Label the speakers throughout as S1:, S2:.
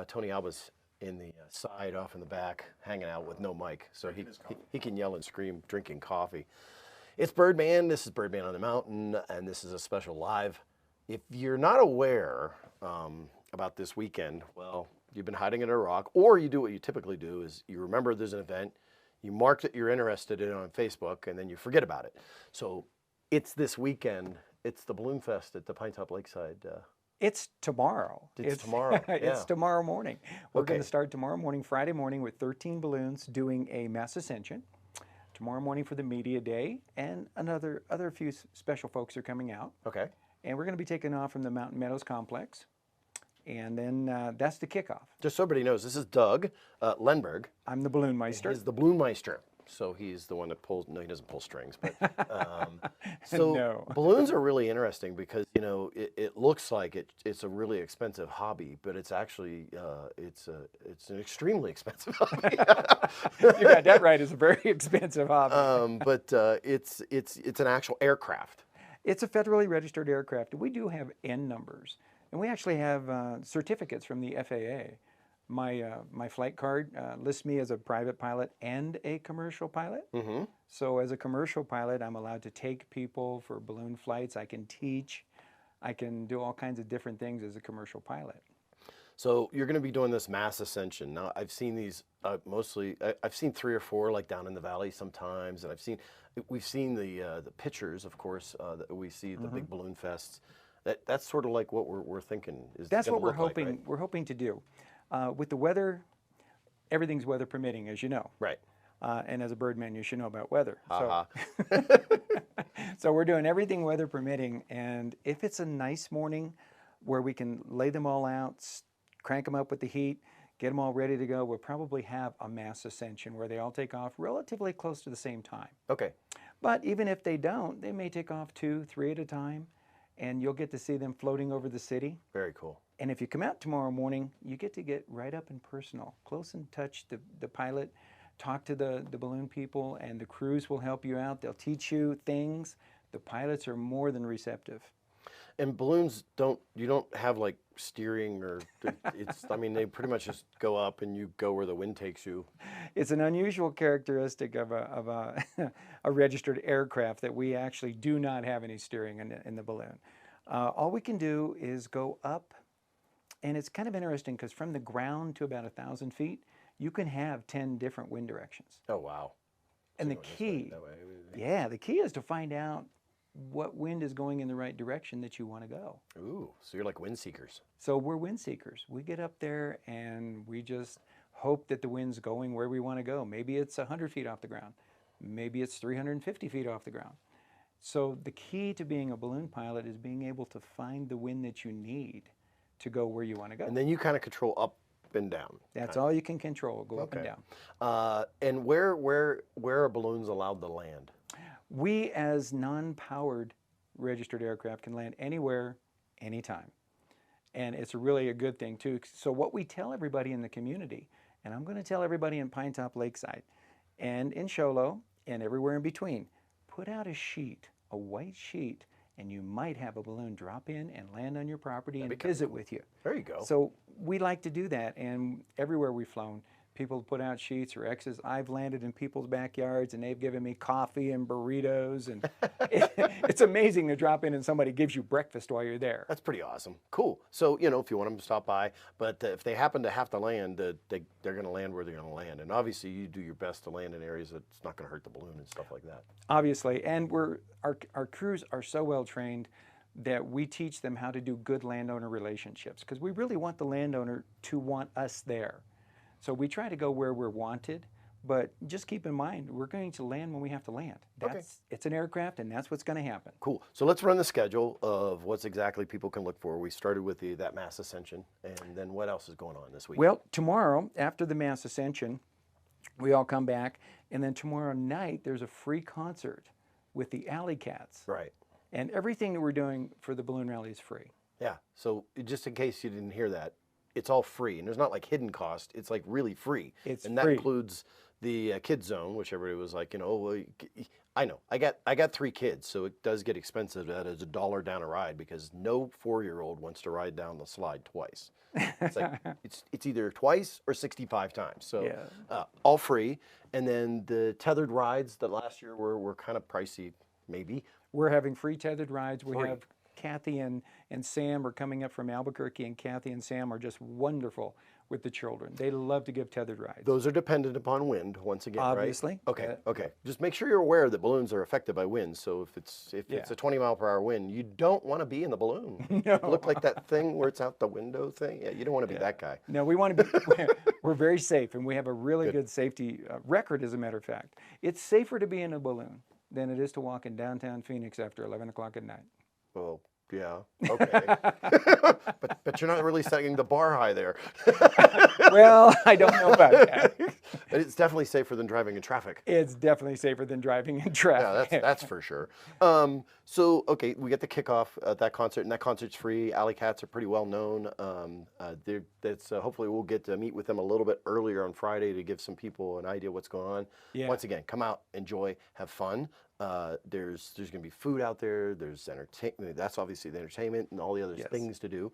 S1: Tony Alba's in the side off in the back, hanging out with no mic, so he can yell and scream, drinking coffee. It's Birdman. This is Birdman on the Mountain, and this is a special live. If you're not aware about this weekend, well, you've been hiding under a rock, or you do what you typically do: is you remember there's an event, you mark that you're interested in on Facebook, and then you forget about it. So it's this weekend. It's the Balloonfest at the Pinetop-Lakeside.
S2: It's tomorrow.
S1: It's tomorrow. Yeah.
S2: It's tomorrow morning. We're
S1: Okay.
S2: going to start tomorrow morning, Friday morning, with 13 balloons doing a mass ascension. Tomorrow morning for the media day, and other few special folks are coming out.
S1: Okay.
S2: And we're going to be taking off from the Mountain Meadows complex, and then that's the kickoff.
S1: Just so everybody knows, this is Doug Lenberg.
S2: I'm the Balloonmeister.
S1: He's the Balloonmeister. So he's the one that pulls, no, he doesn't pull strings, but, so
S2: No.
S1: balloons are really interesting because, you know, it looks like it's a really expensive hobby, but it's actually, it's an extremely expensive hobby.
S2: You got that right. It's a very expensive hobby.
S1: But it's an actual aircraft.
S2: It's a federally registered aircraft. We do have N numbers, and we actually have certificates from the FAA. My flight card lists me as a private pilot and a commercial pilot.
S1: Mm-hmm.
S2: So as a commercial pilot, I'm allowed to take people for balloon flights. I can teach. I can do all kinds of different things as a commercial pilot.
S1: So you're going to be doing this mass ascension. Now I've seen these mostly. I've seen 3 or 4 like down in the valley sometimes, and we've seen the pictures, of course. That we see the big balloon fests. That's sort of like what we're thinking.
S2: That's what we're
S1: look like,
S2: hoping.
S1: right?
S2: We're hoping to do. With the weather, everything's weather permitting, as you know.
S1: Right.
S2: And as a birdman, you should know about weather.
S1: Uh-huh.
S2: So we're doing everything weather permitting, and if it's a nice morning where we can lay them all out, crank them up with the heat, get them all ready to go, we'll probably have a mass ascension where they all take off relatively close to the same time.
S1: Okay.
S2: But even if they don't, they may take off 2, 3 at a time, and you'll get to see them floating over the city.
S1: Very cool.
S2: And if you come out tomorrow morning, you get to get right up and personal, close and touch the pilot, talk to the balloon people, and the crews will help you out. They'll teach you things. The pilots are more than receptive.
S1: And balloons you don't have like steering or I mean, they pretty much just go up and you go where the wind takes you.
S2: It's an unusual characteristic of a registered aircraft that we actually do not have any steering in the balloon. All we can do is go up. And it's kind of interesting because from the ground to about 1,000 feet, you can have 10 different wind directions.
S1: Oh, wow.
S2: And
S1: So
S2: the
S1: going this
S2: key,
S1: way, that way.
S2: yeah, the key is to find out what wind is going in the right direction that you want to go.
S1: Ooh, so you're like wind seekers.
S2: So we're wind seekers. We get up there and we just hope that the wind's going where we want to go. Maybe it's 100 feet off the ground. Maybe it's 350 feet off the ground. So the key to being a balloon pilot is being able to find the wind that you need to go where you want to go.
S1: And then you kind of control up and down.
S2: That's all you can control, go up and down.
S1: And where are balloons allowed to land?
S2: We, as non-powered registered aircraft, can land anywhere, anytime. And it's really a good thing, too. So what we tell everybody in the community, and I'm going to tell everybody in Pinetop-Lakeside, and in Show Low, and everywhere in between, put out a sheet, a white sheet, and you might have a balloon drop in and land on your property and visit with you.
S1: There you go.
S2: So we like to do that, and everywhere we've flown, people put out sheets or X's. I've landed in people's backyards, and they've given me coffee and burritos, and it's amazing to drop in and somebody gives you breakfast while you're there.
S1: That's pretty awesome. Cool. So, you know, if you want them to stop by, but if they happen to have to land, they're going to land where they're going to land. And obviously, you do your best to land in areas that's not going to hurt the balloon and stuff like that.
S2: Obviously, and our crews are so well trained that we teach them how to do good landowner relationships, because we really want the landowner to want us there. So we try to go where we're wanted, but just keep in mind, we're going to land when we have to land. It's an aircraft, and that's what's going to happen.
S1: Cool. So let's run the schedule of what's exactly people can look for. We started with that mass ascension, and then what else is going on this week?
S2: Well, tomorrow, after the mass ascension, we all come back, and then tomorrow night, there's a free concert with the Alley Cats.
S1: Right.
S2: And everything that we're doing for the balloon rally is free.
S1: Yeah. So just in case you didn't hear that, it's all free, and there's not like hidden cost. It's like really free.
S2: It's
S1: and that
S2: free.
S1: includes the kids zone, which everybody was like, well, I know. I got 3 kids, so it does get expensive. That is $1 down a ride because no 4-year-old wants to ride down the slide twice. It's like it's either twice or 65 times. So all free. And then the tethered rides that last year were kind of pricey, maybe.
S2: We're having free tethered rides. We have Kathy and Sam are coming up from Albuquerque, and Kathy and Sam are just wonderful with the children. They love to give tethered rides.
S1: Those are dependent upon wind, once again,
S2: Obviously.
S1: right? Okay, okay. Just make sure you're aware that balloons are affected by wind. So if it's a 20-mile-per-hour wind, you don't want to be in the balloon.
S2: No.
S1: Look like that thing where it's out the window thing. Yeah, you don't want to be that guy.
S2: No, we want to be, we're very safe, and we have a really good safety record, as a matter of fact. It's safer to be in a balloon than it is to walk in downtown Phoenix after 11 o'clock at night.
S1: Well, yeah, okay. but you're not really setting the bar high there.
S2: Well, I don't know about that.
S1: It's definitely safer than driving in traffic.
S2: It's definitely safer than driving in traffic.
S1: Yeah, that's for sure. So, okay, we get the kickoff at that concert, and that concert's free. Alley Cats are pretty well known. Hopefully we'll get to meet with them a little bit earlier on Friday to give some people an idea what's going on.
S2: Yeah.
S1: Once again, come out, enjoy, have fun. There's going to be food out there. There's entertainment. That's obviously the entertainment and all the other things to do.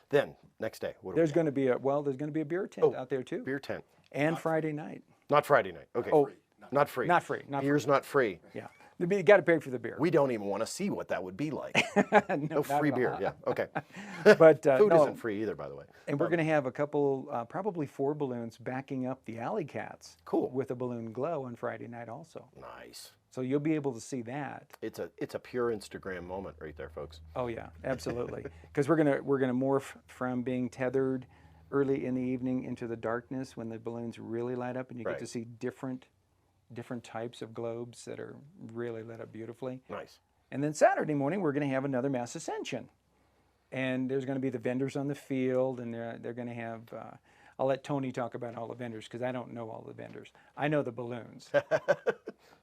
S1: Then next day,
S2: there's going to be a beer tent out there too.
S1: Beer tent.
S2: And Friday night.
S1: Not Friday night. Okay.
S2: Oh,
S1: not free.
S2: Not free.
S1: Beer's not free.
S2: Yeah. You got to pay for the beer.
S1: We don't even want to see what that would be like. No free beer. Yeah. Okay.
S2: But
S1: food isn't free either, by the way.
S2: And we're going to have a couple, probably 4 balloons backing up the Alley Cats.
S1: Cool.
S2: With a balloon glow on Friday night also.
S1: Nice.
S2: So you'll be able to see that.
S1: It's a pure Instagram moment right there, folks.
S2: Oh yeah, absolutely. Because we're gonna morph from being tethered early in the evening into the darkness when the balloons really light up, and you get to see different types of globes that are really lit up beautifully.
S1: Nice.
S2: And then Saturday morning we're going to have another mass ascension, and there's going to be the vendors on the field, and they're going to have. I'll let Tony talk about all the vendors because I don't know all the vendors. I know the balloons.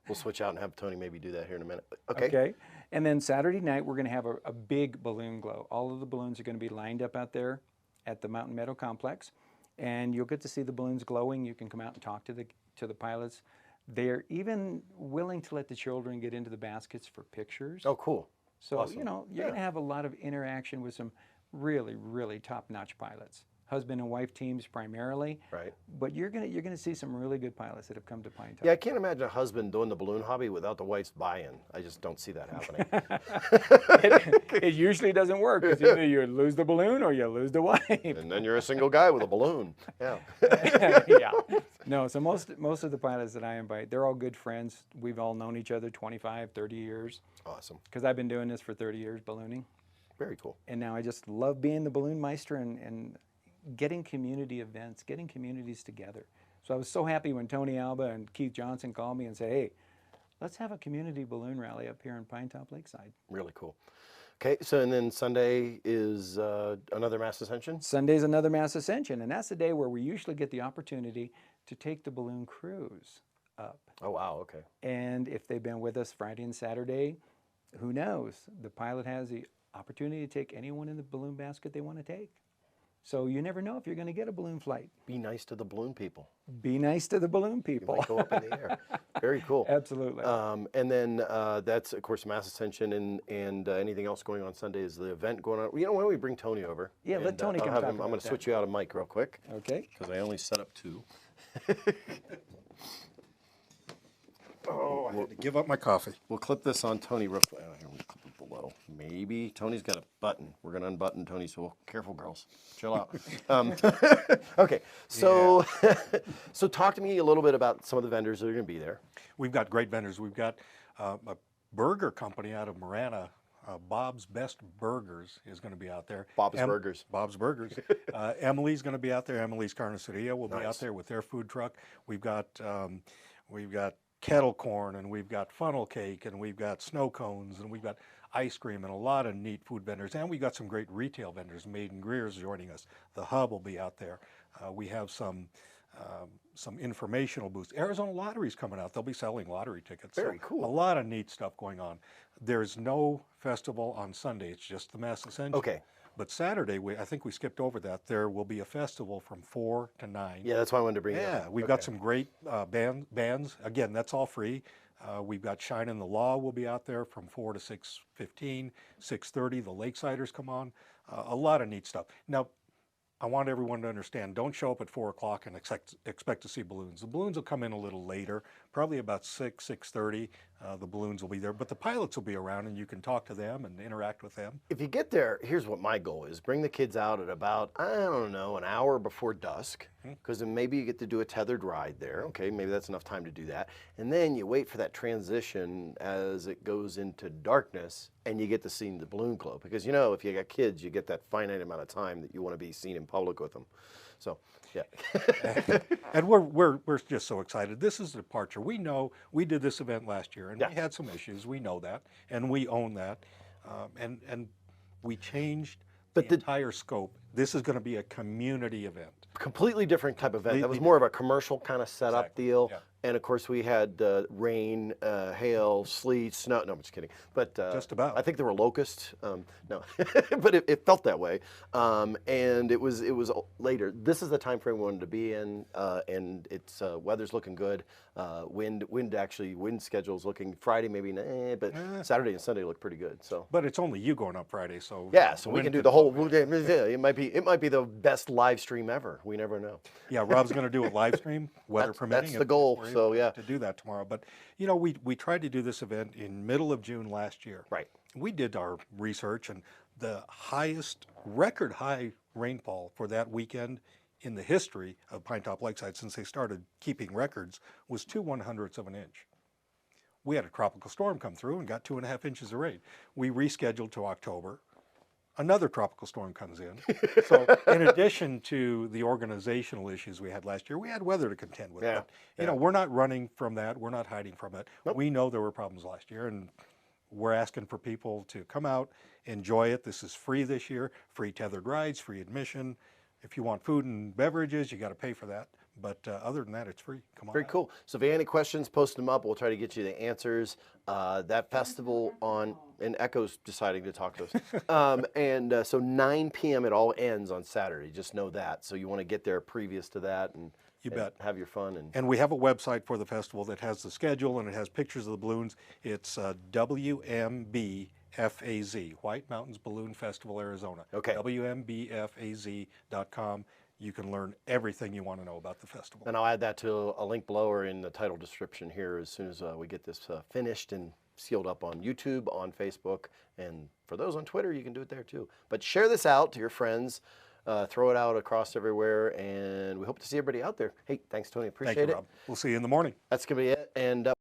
S1: We'll switch out and have Tony maybe do that here in a minute. Okay.
S2: Okay. And then Saturday night, we're going to have a big balloon glow. All of the balloons are going to be lined up out there at the Mountain Meadow Complex. And you'll get to see the balloons glowing. You can come out and talk to the pilots. They're even willing to let the children get into the baskets for pictures.
S1: Oh, cool.
S2: So,
S1: awesome.
S2: you're going to have a lot of interaction with some really, really top-notch pilots. Husband and wife teams primarily,
S1: right? But
S2: you're gonna see some really good pilots that have come to Pinetop.
S1: Yeah, I can't imagine a husband doing the balloon hobby without the wife's buy-in. I just don't see that happening.
S2: It usually doesn't work because either you lose the balloon or you lose the wife.
S1: And then you're a single guy with a balloon. Yeah.
S2: Yeah. No, so most of the pilots that I invite, they're all good friends. We've all known each other 25, 30 years.
S1: Awesome.
S2: Because I've been doing this for 30 years, ballooning.
S1: Very cool.
S2: And now I just love being the Balloonmeister and getting community events, getting communities together. So I was so happy when Tony Alba and Keith Johnson called me and said, hey, let's have a community balloon rally up here in Pinetop-Lakeside.
S1: Really cool. Okay, so and then Sunday is another mass ascension?
S2: Sunday's another mass ascension, and that's the day where we usually get the opportunity to take the balloon cruise up.
S1: Oh, wow, okay.
S2: And if they've been with us Friday and Saturday, who knows? The pilot has the opportunity to take anyone in the balloon basket they want to take. So you never know if you're going to get a balloon flight.
S1: Be nice to the balloon people.
S2: Be nice to the balloon people.
S1: You might go up in the air. Very cool.
S2: Absolutely.
S1: And then that's, of course, Mass Ascension and anything else going on Sunday is the event going on. You know, why don't we bring Tony over?
S2: Yeah, let Tony come talk about
S1: I'm going to switch you out of mic real quick.
S2: Okay.
S1: Because I only set up 2.
S3: Oh, I had to give up my coffee.
S1: We'll clip this on Tony real quick. Here, we'll clip it below. Maybe. Tony's got a button. We're going to unbutton Tony, so careful, girls. Chill out. Okay, so so talk to me a little bit about some of the vendors that are going to be there.
S3: We've got great vendors. We've got a burger company out of Marana. Bob's Best Burgers is going to be out there.
S1: Bob's Burgers.
S3: Bob's Burgers. Emily's going to be out there. Emily's Carniceria will be out there with their food truck. We've got kettle corn, and we've got funnel cake, and we've got snow cones, and we've got ice cream, and a lot of neat food vendors. And we've got some great retail vendors. Maiden Greer's joining us. The Hub will be out there. We have some informational booths. Arizona Lottery's coming out. They'll be selling lottery tickets.
S1: Very cool.
S3: A lot of neat stuff going on. There's no festival on Sunday. It's just the Mass Ascension.
S1: Okay.
S3: But Saturday, I think we skipped over that. There will be a festival from 4 to 9.
S1: Yeah, that's why I wanted to bring it
S3: Yeah,
S1: up.
S3: we've got some great bands. Again, that's all free. We've got Shine in the Law will be out there from 4 to 6:15, 6:30. The Lakesiders come on. A lot of neat stuff. Now, I want everyone to understand, don't show up at 4 o'clock and expect to see balloons. The balloons will come in a little later, probably about 6:30. The balloons will be there, but the pilots will be around and you can talk to them and interact with them.
S1: If you get there, here's what my goal is. Bring the kids out at about, I don't know, an hour before dusk, because then maybe you get to do a tethered ride there. Okay, maybe that's enough time to do that. And then you wait for that transition as it goes into darkness and you get to see the balloon glow. Because, you know, if you got kids, you get that finite amount of time that you want to be seen in public with them. So, yeah.
S3: And we're just so excited. This is a departure. We know we did this event last year and
S1: Yeah.
S3: we had some issues. We know that and we own that. And we changed the entire scope. This is going to be a community event.
S1: Completely different type of event. That was
S3: Completely
S1: more of a commercial kind of setup
S3: Exactly,
S1: deal.
S3: yeah.
S1: And of course, we had rain, hail, sleet, snow. No, I'm just kidding. But
S3: Just about.
S1: I think there were locusts. No, but it felt that way. And it was later. This is the time frame we wanted to be in, and it's weather's looking good. Wind schedule's looking Friday maybe, but Saturday and Sunday look pretty good. So.
S3: But it's only you going up Friday, so
S1: Yeah, so we
S3: wind
S1: can do
S3: could
S1: the whole.
S3: blow.
S1: It might be the best live stream ever. We never know.
S3: Yeah, Rob's going to do a live stream, weather permitting.
S1: That's the
S3: if
S1: goal,
S3: we're
S1: so,
S3: able
S1: yeah.
S3: to do that tomorrow. But you know, we tried to do this event in middle of June last year.
S1: Right.
S3: We did our research, and the record high rainfall for that weekend in the history of Pinetop-Lakeside since they started keeping records was 2/100ths of an inch. We had a tropical storm come through and got 2.5 inches of rain. We rescheduled to October. Another tropical storm comes in. So in addition to the organizational issues we had last year, we had weather to contend with.
S1: Yeah,
S3: But, you know, we're not running from that. We're not hiding from it.
S1: Nope.
S3: We know there were problems last year, and we're asking for people to come out, enjoy it. This is free this year, free tethered rides, free admission. If you want food and beverages, you got to pay for that. But other than that, it's free. Come on
S1: Very
S3: out.
S1: cool. So if you have any questions, post them up. We'll try to get you the answers. That festival and Echo's deciding to talk to us. So 9 p.m. it all ends on Saturday. Just know that. So you want to get there previous to that and
S3: You bet.
S1: have your fun.
S3: And we have a website for the festival that has the schedule and it has pictures of the balloons. It's WMBFAZ, White Mountains Balloon Festival, Arizona.
S1: Okay.
S3: WMBFAZ.com. You can learn everything you want to know about the festival.
S1: And I'll add that to a link below or in the title description here as soon as we get this finished and sealed up on YouTube, on Facebook, and for those on Twitter, you can do it there too. But share this out to your friends, throw it out across everywhere, and we hope to see everybody out there. Hey, thanks, Tony. Appreciate
S3: Thank you,
S1: it.
S3: Rob. We'll see you in the morning.
S1: That's going to be it. And